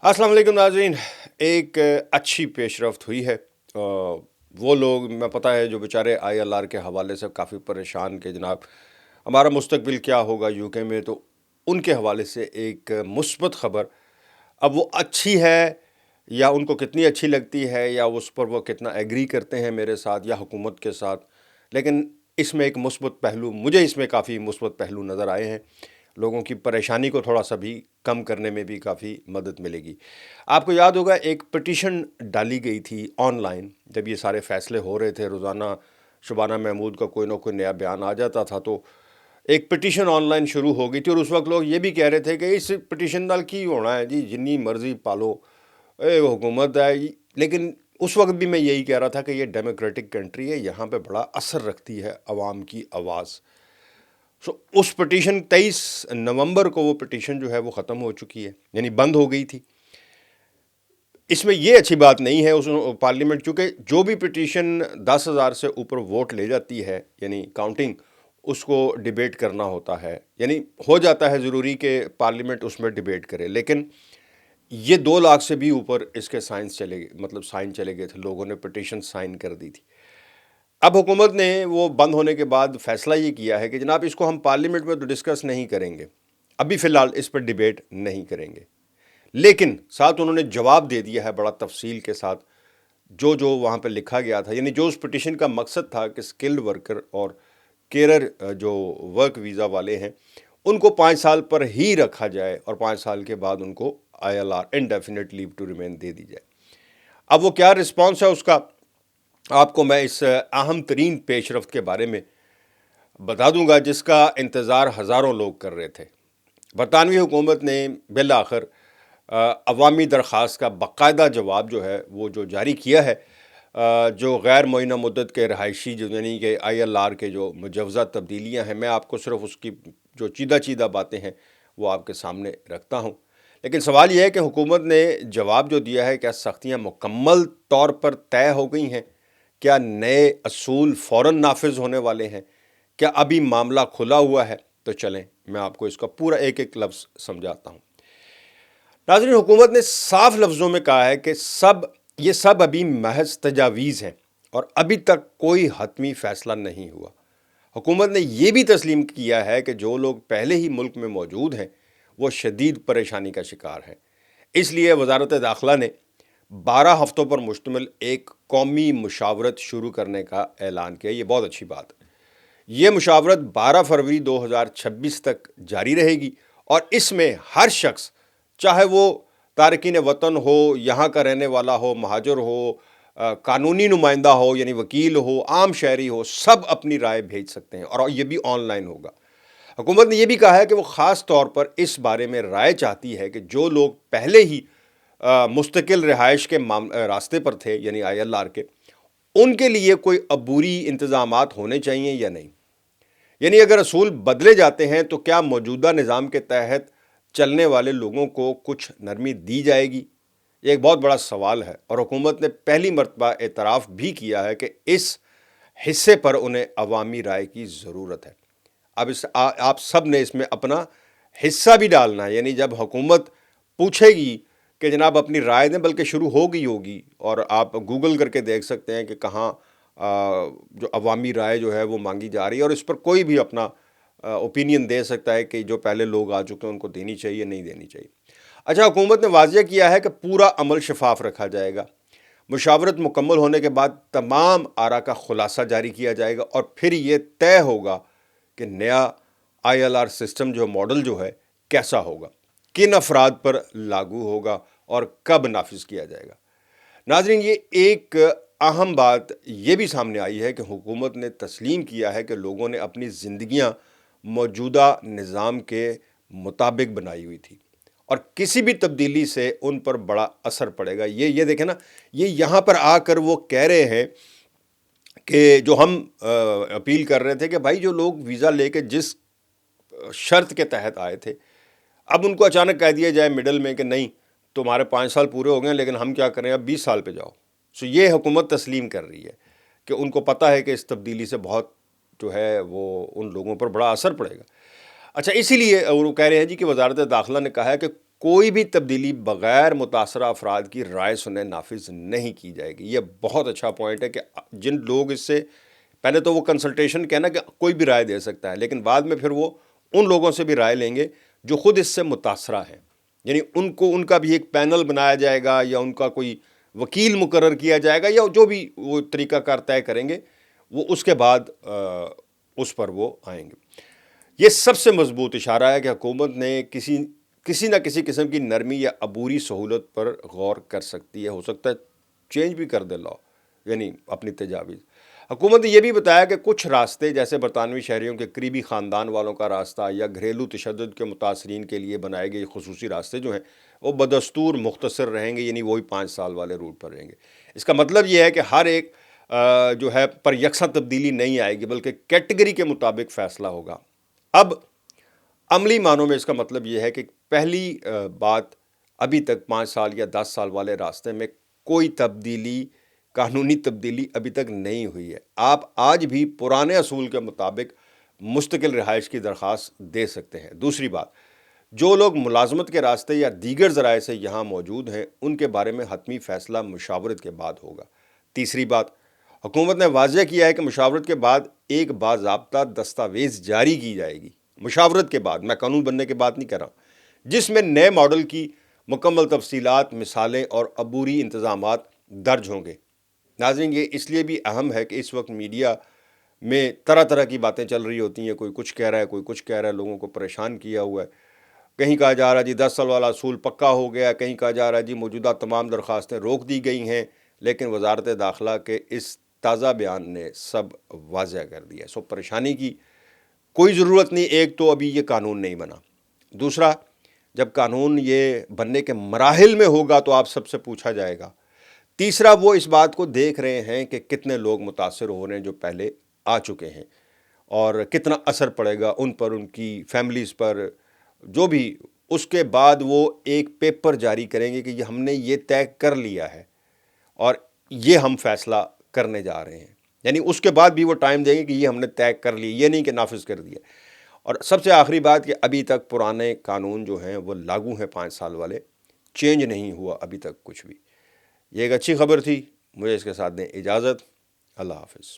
अस्सलाम वालेकुम नाज़रीन। एक अच्छी पेशरफ्त हुई है। वो लोग मैं पता है जो बेचारे ILR के हवाले से काफ़ी परेशान के जनाब हमारा मुस्तकबिल क्या होगा यूके में, तो उनके हवाले से एक मुस्बत ख़बर। अब वो अच्छी है या उनको कितनी अच्छी लगती है या उस पर वो कितना एग्री करते हैं मेरे साथ या हुकूमत के साथ, लेकिन इसमें एक मुस्बत पहलू, मुझे इसमें काफ़ी मुस्बत पहलू नज़र आए हैं। लोगों की परेशानी को थोड़ा सा भी कम करने में भी काफ़ी मदद मिलेगी। आपको याद होगा एक पिटीशन डाली गई थी ऑनलाइन जब ये सारे फैसले हो रहे थे। रोज़ाना शुबाना महमूद का कोई ना कोई नया बयान आ जाता था, तो एक पिटीशन ऑनलाइन शुरू हो गई थी और उस वक्त लोग ये भी कह रहे थे कि इस पिटीशन नाल की होना है जी, जिन्नी मर्जी पालो, हुकूमत है। लेकिन उस वक्त भी मैं यही कह रहा था कि ये डेमोक्रेटिक कंट्री है, यहाँ पे बड़ा असर रखती है आवाम की आवाज़। उस पिटीशन 23 नवंबर को वो पिटीशन जो है वो ख़त्म हो चुकी है, यानी बंद हो गई थी। इसमें ये अच्छी बात नहीं है उस पार्लियामेंट, चूँकि जो भी पिटीशन 10,000 से ऊपर वोट ले जाती है, यानी काउंटिंग, उसको डिबेट करना होता है, यानी हो जाता है ज़रूरी कि पार्लियामेंट उसमें डिबेट करे। लेकिन ये 2 लाख से भी ऊपर इसके साइन चले गए थे, लोगों ने पिटीशन साइन कर दी थी। अब हुकूमत ने वो बंद होने के बाद फैसला ये किया है कि जनाब इसको हम पार्लियामेंट में तो डिस्कस नहीं करेंगे, अभी फ़िलहाल इस पर डिबेट नहीं करेंगे। लेकिन साथ उन्होंने जवाब दे दिया है बड़ा तफसील के साथ, जो जो वहाँ पे लिखा गया था, यानी जो उस पिटीशन का मकसद था कि स्किल्ड वर्कर और केरर जो वर्क वीज़ा वाले हैं उनको 5 साल पर ही रखा जाए और 5 साल के बाद उनको ILR indefinite leave to remain दे दी जाए। अब वो क्या रिस्पॉन्स है उसका, आपको मैं इस अहम तरीन पेशरफ्त के बारे में बता दूंगा जिसका इंतज़ार हज़ारों लोग कर रहे थे। बरतानवी हुकूमत ने बिल आखिर अवामी दरख्वास्त का बाकायदा जवाब जो है वो जो जारी किया है, जो गैर मुअय्यना मुद्दत के रहायशी जो यानी कि ILR के जो मुजवज़ा तब्दीलियाँ हैं, मैं आपको सिर्फ उसकी जो चीदा चीदा बातें हैं वो आपके सामने रखता हूँ। लेकिन सवाल यह है कि हुकूमत ने जवाब जो दिया है, क्या सख्तियाँ मुकम्मल तौर पर तय हो गई हैं? क्या नए असूल फ़ौरन नाफिज होने वाले हैं? क्या अभी मामला खुला हुआ है? तो चलें मैं आपको इसका पूरा एक एक लफ्ज़ समझाता हूँ। नाज़रीन, हुकूमत ने साफ लफ्ज़ों में कहा है कि ये सब अभी महज तजावीज़ हैं और अभी तक कोई हतमी फ़ैसला नहीं हुआ। हुकूमत ने यह भी तस्लीम किया है कि जो लोग पहले ही मुल्क में मौजूद हैं वो शदीद परेशानी का शिकार हैं। इसलिए वजारत दाखिला ने 12 हफ्तों पर मुश्तमिल एक कौमी मुशावरत शुरू करने का ऐलान किया। ये बहुत अच्छी बात है। ये मुशावरत 12 फरवरी 2026 तक जारी रहेगी और इसमें हर शख्स, चाहे वो तारकीन वतन हो, यहाँ का रहने वाला हो, महाजर हो, कानूनी नुमाइंदा हो यानी वकील हो, आम शहरी हो, सब अपनी राय भेज सकते हैं और ये भी ऑनलाइन होगा। हुकूमत ने यह भी कहा है कि वो ख़ास तौर पर इस बारे में राय चाहती है कि जो लोग पहले ही मुस्तकिल रिहाइश के रास्ते पर थे यानी ILR के, उनके लिए कोई अबूरी इंतज़ामात होने चाहिए या नहीं। यानी अगर असूल बदले जाते हैं तो क्या मौजूदा निज़ाम के तहत चलने वाले लोगों को कुछ नरमी दी जाएगी? ये एक बहुत बड़ा सवाल है और हुकूमत ने पहली मरतबा एतराफ़ भी किया है कि इस हिस्से पर उन्हें अवामी राय की ज़रूरत है। अब आप सब ने इसमें अपना हिस्सा भी डालना है, यानी जब हुकूमत पूछेगी कि जनाब अपनी राय दें, बल्कि शुरू हो गई होगी और आप गूगल करके देख सकते हैं कि कहाँ जो अवामी राय जो है वो मांगी जा रही है और इस पर कोई भी अपना ओपिनियन दे सकता है कि जो पहले लोग आ चुके हैं उनको देनी चाहिए नहीं देनी चाहिए। अच्छा, हुकूमत ने वाज़ेह किया है कि पूरा अमल शफाफ रखा जाएगा। मुशावरत मुकम्मल होने के बाद तमाम आरा का खुलासा जारी किया जाएगा और फिर ये तय होगा कि नया ILR सिस्टम जो मॉडल जो है कैसा होगा, किन अफराद पर लागू होगा और कब नाफिज किया जाएगा। नाजरीन, ये एक अहम बात ये भी सामने आई है कि हुकूमत ने तस्लीम किया है कि लोगों ने अपनी ज़िंदगियां मौजूदा निज़ाम के मुताबिक बनाई हुई थी और किसी भी तब्दीली से उन पर बड़ा असर पड़ेगा। ये देखें ना, ये यहाँ पर आकर वो कह रहे हैं कि जो हम अपील कर रहे थे कि भाई जो लोग वीज़ा लेके जिस शर्त के तहत आए थे, अब उनको अचानक कह दिया जाए मिडल में कि नहीं, तुम्हारे 5 साल पूरे हो गए लेकिन हम क्या करें, अब 20 साल पे जाओ। सो ये हुकूमत तस्लीम कर रही है कि उनको पता है कि इस तब्दीली से बहुत जो है वो उन लोगों पर बड़ा असर पड़ेगा। अच्छा, इसीलिए वो कह रहे हैं जी कि वजारत दाखिला ने कहा है कि کوئی بھی تبدیلی بغیر متاثرہ افراد کی رائے سنے نافذ نہیں کی جائے گی۔ یہ بہت اچھا پوائنٹ ہے کہ جن لوگ اس سے پہلے تو وہ کنسلٹیشن کہنا کہ کوئی بھی رائے دے سکتا ہے، لیکن بعد میں پھر وہ ان لوگوں سے بھی رائے لیں گے جو خود اس سے متاثرہ ہیں، یعنی ان کا بھی ایک پینل بنایا جائے گا یا ان کا کوئی وکیل مقرر کیا جائے گا یا جو بھی وہ طریقہ کار طے کریں گے، وہ اس کے بعد اس پر وہ آئیں گے۔ یہ سب سے مضبوط اشارہ ہے کہ حکومت نے کسی نہ کسی قسم کی نرمی یا عبوری سہولت پر غور کر سکتی ہے، ہو سکتا ہے چینج بھی کر دے لا، یعنی اپنی تجاویز۔ حکومت نے یہ بھی بتایا کہ کچھ راستے جیسے برطانوی شہریوں کے قریبی خاندان والوں کا راستہ یا گھریلو تشدد کے متاثرین کے لیے بنائے گئے خصوصی راستے جو ہیں وہ بدستور مختصر رہیں گے، یعنی وہی 5 سال والے روٹ پر رہیں گے۔ اس کا مطلب یہ ہے کہ ہر ایک جو ہے پر یکساں تبدیلی نہیں آئے گی، بلکہ کیٹیگری کے مطابق فیصلہ ہوگا۔ اب عملی معنوں میں اس کا مطلب یہ ہے کہ پہلی بات، ابھی تک 5 سال یا 10 سال والے راستے میں کوئی تبدیلی، قانونی تبدیلی ابھی تک نہیں ہوئی ہے۔ آپ آج بھی پرانے اصول کے مطابق مستقل رہائش کی درخواست دے سکتے ہیں۔ دوسری بات، جو لوگ ملازمت کے راستے یا دیگر ذرائع سے یہاں موجود ہیں ان کے بارے میں حتمی فیصلہ مشاورت کے بعد ہوگا۔ تیسری بات، حکومت نے واضح کیا ہے کہ مشاورت کے بعد ایک باضابطہ دستاویز جاری کی جائے گی، مشاورت کے بعد، میں قانون بننے کے بعد نہیں کہہ رہا ہوں، جس میں نئے ماڈل کی مکمل تفصیلات، مثالیں اور عبوری انتظامات درج ہوں گے۔ ناظرین، یہ اس لیے بھی اہم ہے کہ اس وقت میڈیا میں طرح طرح کی باتیں چل رہی ہوتی ہیں، کوئی کچھ کہہ رہا ہے، کوئی کچھ کہہ رہا ہے، لوگوں کو پریشان کیا ہوا ہے۔ کہیں کہا جا رہا ہے جی 10 سال والا اصول پکا ہو گیا، کہیں کہا جا رہا ہے جی موجودہ تمام درخواستیں روک دی گئی ہیں، لیکن وزارت داخلہ کے اس تازہ بیان نے سب واضح کر دیا۔ سو پریشانی کی کوئی ضرورت نہیں۔ ایک تو ابھی یہ قانون نہیں بنا، دوسرا جب قانون یہ بننے کے مراحل میں ہوگا تو آپ سب سے پوچھا جائے گا، تیسرا وہ اس بات کو دیکھ رہے ہیں کہ کتنے لوگ متاثر ہو رہے ہیں جو پہلے آ چکے ہیں، اور کتنا اثر پڑے گا ان پر، ان کی فیملیز پر، جو بھی۔ اس کے بعد وہ ایک پیپر جاری کریں گے کہ یہ ہم نے یہ طے کر لیا ہے اور یہ ہم فیصلہ کرنے جا رہے ہیں، یعنی اس کے بعد بھی وہ ٹائم دیں گے کہ یہ ہم نے طے کر لی، یہ نہیں کہ نافذ کر دیا۔ اور سب سے آخری بات کہ ابھی تک پرانے قانون جو ہیں وہ لاگو ہیں 5 سال والے، چینج نہیں ہوا ابھی تک کچھ بھی۔ یہ ایک اچھی خبر تھی، مجھے اس کے ساتھ دیں اجازت۔ اللہ حافظ۔